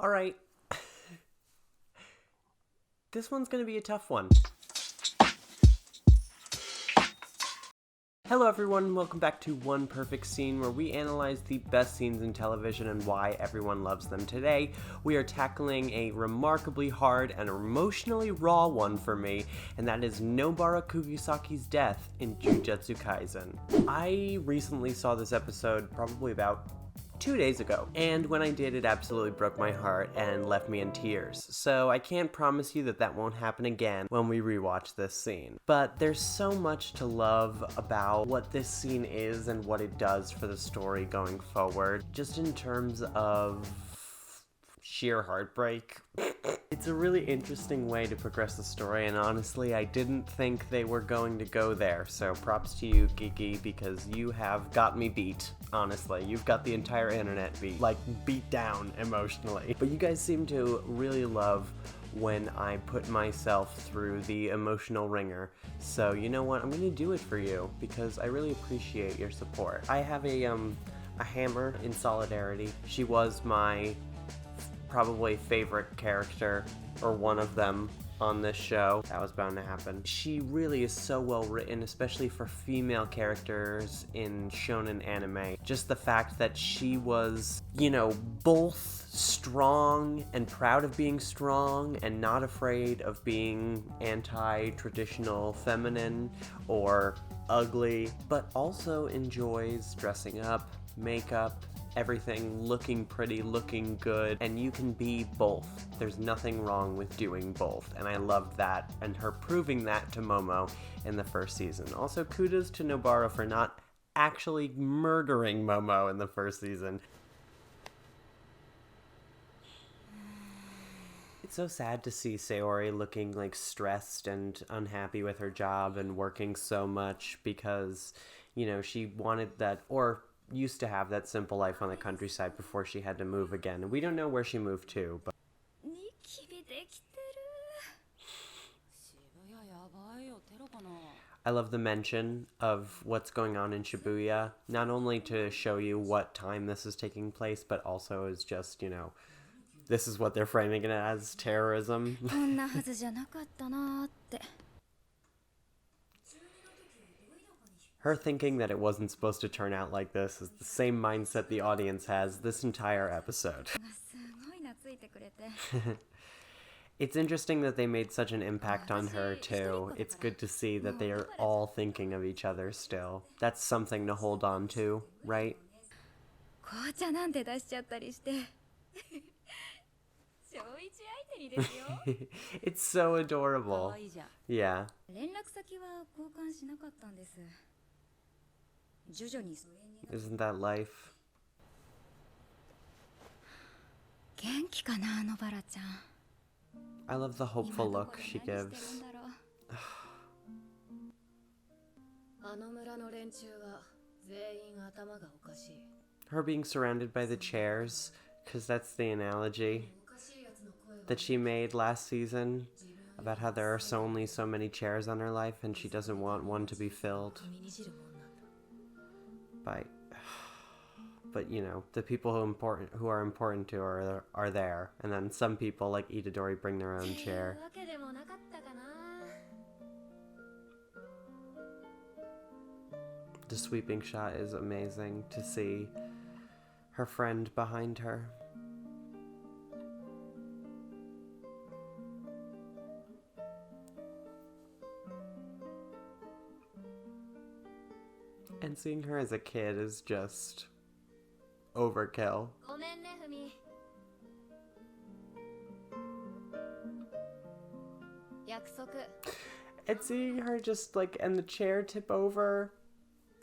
Alright. This one's gonna be a tough one. Hello everyone, welcome back to One Perfect Scene, where we analyze the best scenes in television and why everyone loves them. Today, we are tackling a remarkably hard and emotionally raw one for me, and that is Nobara Kugisaki's death in Jujutsu Kaisen. I recently saw this episode probably about 2 days ago, and when I did, it absolutely broke my heart and left me in tears. So I can't promise you that that won't happen again when we rewatch this scene. But there's so much to love about what this scene is and what it does for the story going forward, just in terms of sheer heartbreak. It's a really interesting way to progress the story, and honestly, I didn't think they were going to go there, so props to you, Geeky, because you have got me beat, honestly. You've got the entire internet beat down emotionally. But you guys seem to really love when I put myself through the emotional ringer, so you know what, I'm gonna do it for you, because I really appreciate your support. I have a hammer in solidarity. She was my probably favorite character, or one of them, on this show. That was bound to happen. She really is so well written, especially for female characters in shonen anime. Just the fact that she was, both strong and proud of being strong and not afraid of being anti-traditional feminine or ugly, but also enjoys dressing up, makeup, everything, looking pretty, looking good, and you can be both. There's nothing wrong with doing both, and I loved that, and her proving that to Momo in the first season. Also, kudos to Nobara for not actually murdering Momo in the first season. It's so sad to see Sayori looking stressed and unhappy with her job and working so much because, she wanted that, or used to have that simple life on the countryside before she had to move again. And we don't know where she moved to, but I love the mention of what's going on in Shibuya, not only to show you what time this is taking place, but also as just, this is what they're framing it as, terrorism. Her thinking that it wasn't supposed to turn out like this is the same mindset the audience has this entire episode. It's interesting that they made such an impact on her, too. It's good to see that they are all thinking of each other still. That's something to hold on to, right? It's so adorable. Yeah. Isn't that life? I love the hopeful look she gives. Her being surrounded by the chairs, because that's the analogy that she made last season about how there are only so many chairs on her life and she doesn't want one to be filled by, but the people who are important to her are there, and then some people like Itadori bring their own chair. The sweeping shot is amazing to see her friend behind her. And seeing her as a kid is just overkill. And seeing her just and the chair tip over,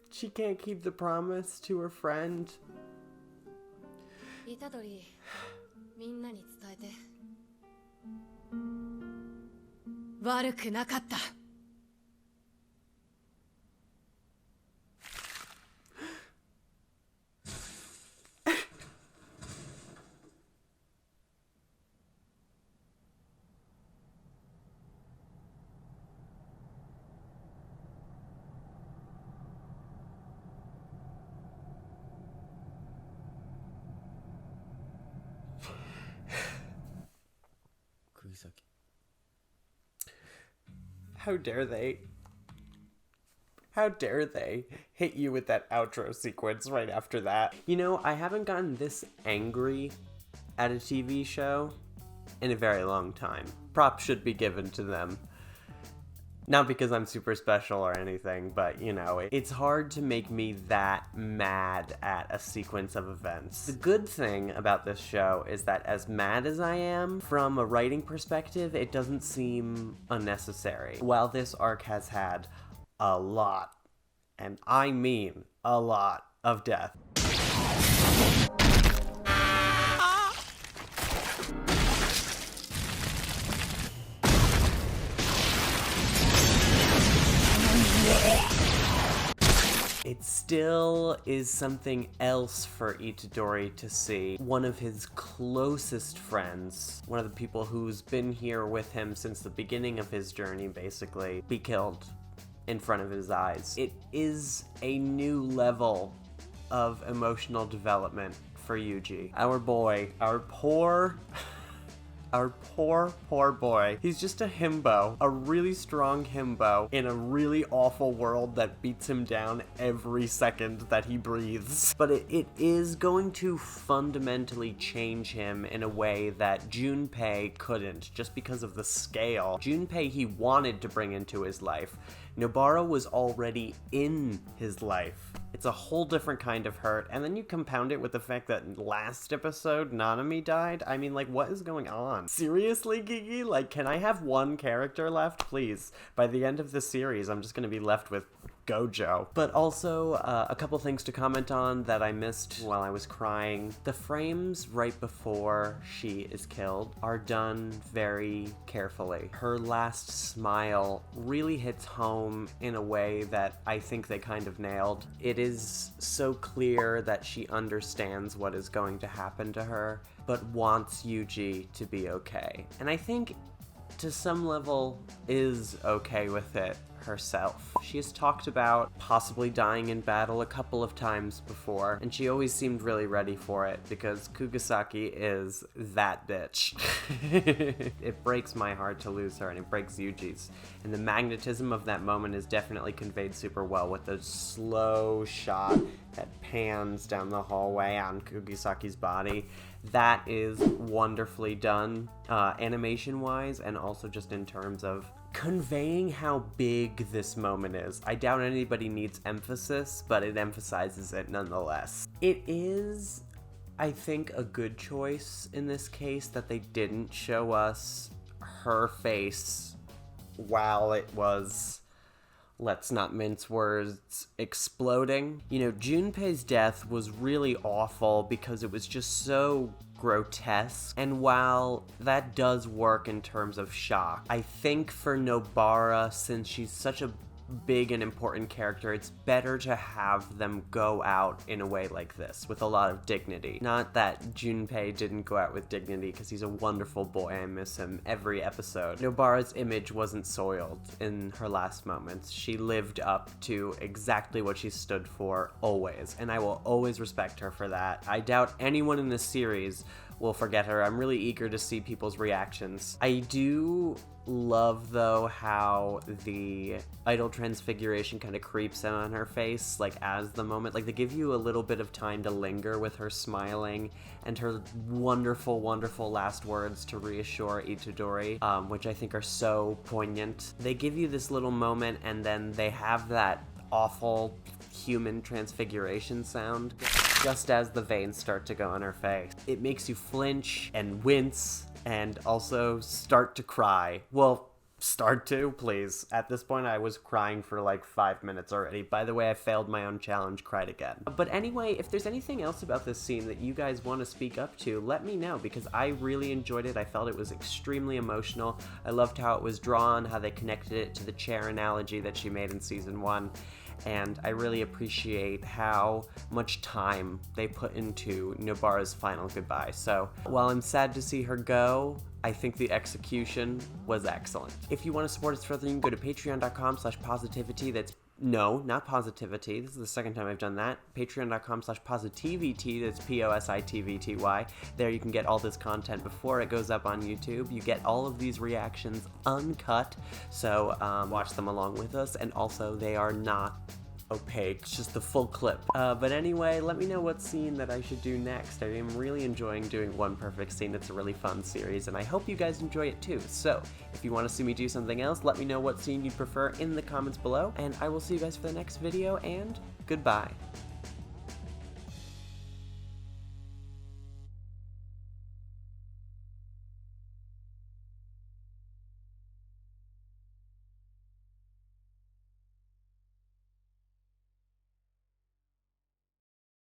she can't keep the promise to her friend. Itadori, みんなに伝えて。悪くなかった。How dare they? How dare they hit you with that outro sequence right after that? You know, I haven't gotten this angry at a TV show in a very long time. Props should be given to them. Not because I'm super special or anything, but, you know, it's hard to make me that mad at a sequence of events. The good thing about this show is that as mad as I am, from a writing perspective, it doesn't seem unnecessary. While this arc has had a lot, and I mean a lot, of death. It still is something else for Itadori to see one of his closest friends, one of the people who's been here with him since the beginning of his journey, basically, be killed in front of his eyes. It is a new level of emotional development for Yuji. Our boy, our poor boy. He's just a himbo, a really strong himbo in a really awful world that beats him down every second that he breathes. But it is going to fundamentally change him in a way that Junpei couldn't, just because of the scale. Junpei he wanted to bring into his life. Nobara was already in his life. It's a whole different kind of hurt, and then you compound it with the fact that last episode, Nanami died. I mean, like, what is going on? Seriously, Gigi? Like, can I have one character left, please? By the end of the series, I'm just gonna be left with Gojo. But also, a couple things to comment on that I missed while I was crying. The frames right before she is killed are done very carefully. Her last smile really hits home in a way that I think they kind of nailed. It is so clear that she understands what is going to happen to her, but wants Yuji to be okay. And I think to some level is okay with it herself. She has talked about possibly dying in battle a couple of times before, and she always seemed really ready for it because Kugisaki is that bitch. It breaks my heart to lose her, and it breaks Yuji's. And the magnetism of that moment is definitely conveyed super well with the slow shot that pans down the hallway on Kugisaki's body. That is wonderfully done, animation-wise, and also just in terms of conveying how big this moment is. I doubt anybody needs emphasis, but it emphasizes it nonetheless. It is, I think, a good choice in this case that they didn't show us her face while it was, let's not mince words, exploding. You know, Junpei's death was really awful because it was just so grotesque, and while that does work in terms of shock, I think for Nobara, since she's such a big and important character, it's better to have them go out in a way like this, with a lot of dignity. Not that Junpei didn't go out with dignity, because he's a wonderful boy, I miss him every episode. Nobara's image wasn't soiled in her last moments. She lived up to exactly what she stood for, always, and I will always respect her for that. I doubt anyone in this series will forget her. I'm really eager to see people's reactions. I do love, though, how the idol transfiguration kind of creeps in on her face, like, as the moment, like, they give you a little bit of time to linger with her smiling and her wonderful, wonderful last words to reassure Itadori, which I think are so poignant. They give you this little moment, and then they have that awful human transfiguration sound just as the veins start to go on her face. It makes you flinch and wince and also start to cry. Well, start to, please. At this point, I was crying for like 5 minutes already. By the way, I failed my own challenge, cried again. But anyway, if there's anything else about this scene that you guys want to speak up to, let me know, because I really enjoyed it. I felt it was extremely emotional. I loved how it was drawn, how they connected it to the chair analogy that she made in season 1. And I really appreciate how much time they put into Nobara's final goodbye. So while I'm sad to see her go, I think the execution was excellent. If you want to support us further, you can go to patreon.com/positivity. That's No, not Positivity. This is the second time I've done that. Patreon.com/positivity. That's POSITVTY. There you can get all this content before it goes up on YouTube. You get all of these reactions uncut, so watch them along with us. And also, they are not opaque, it's just the full clip. But anyway, let me know what scene that I should do next. I am really enjoying doing One Perfect Scene. It's a really fun series, and I hope you guys enjoy it too. So, if you want to see me do something else, let me know what scene you'd prefer in the comments below, and I will see you guys for the next video, and goodbye.